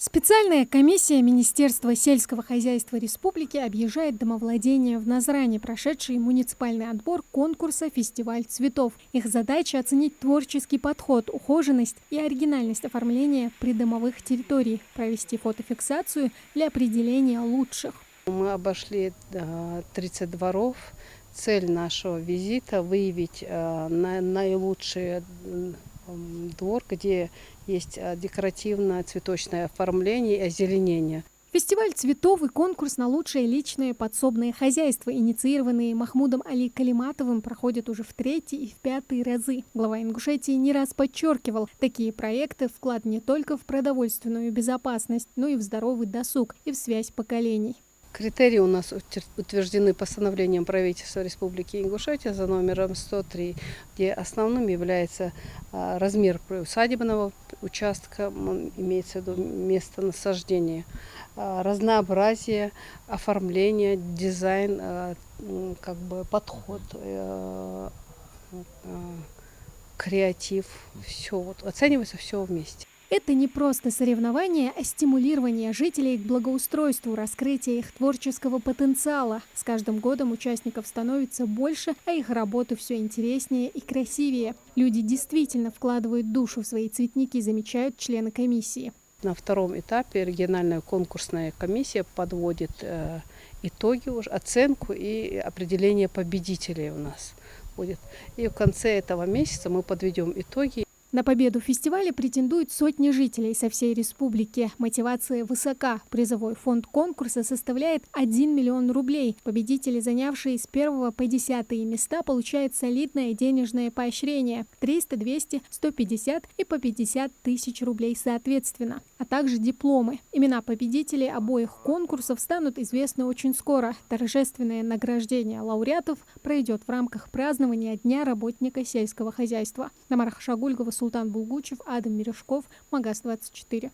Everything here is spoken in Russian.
Специальная комиссия Министерства сельского хозяйства Республики объезжает домовладения в Назране, прошедший муниципальный отбор конкурса «Фестиваль цветов». Их задача – оценить творческий подход, ухоженность и оригинальность оформления придомовых территорий, провести фотофиксацию для определения лучших. Мы обошли 30 дворов. Цель нашего визита – выявить наилучший двор, где есть декоративное цветочное оформление и озеленение. Фестиваль цветов и конкурс на лучшее личное подсобное хозяйство, инициированные Махмудом Али Калиматовым, проходят уже в 3-й и в 5-й разы. Глава Ингушетии не раз подчеркивал, такие проекты – вклад не только в продовольственную безопасность, но и в здоровый досуг и в связь поколений. Критерии у нас утверждены постановлением правительства Республики Ингушетия за номером 103, где основным является размер усадебного участка, имеется в виду место насаждения, разнообразие, оформление, дизайн, подход, креатив, все оценивается все вместе. Это не просто соревнование, а стимулирование жителей к благоустройству, раскрытие их творческого потенциала. С каждым годом участников становится больше, а их работы все интереснее и красивее. Люди действительно вкладывают душу в свои цветники, замечают члены комиссии. На втором этапе региональная конкурсная комиссия подводит итоги, оценку и определение победителей у нас будет. И в конце этого месяца мы подведем итоги. На победу в фестивале претендуют сотни жителей со всей республики. Мотивация высока. Призовой фонд конкурса составляет 1 миллион рублей. Победители, занявшие с 1 по 10 места, получают солидное денежное поощрение – 300, 200, 150 и по 50 тысяч рублей соответственно, а также дипломы. Имена победителей обоих конкурсов станут известны очень скоро. Торжественное награждение лауреатов пройдет в рамках празднования Дня работника сельского хозяйства. Тамара Хашагульгова, Султан Булгучев, Адам Мережков, Магаз 24.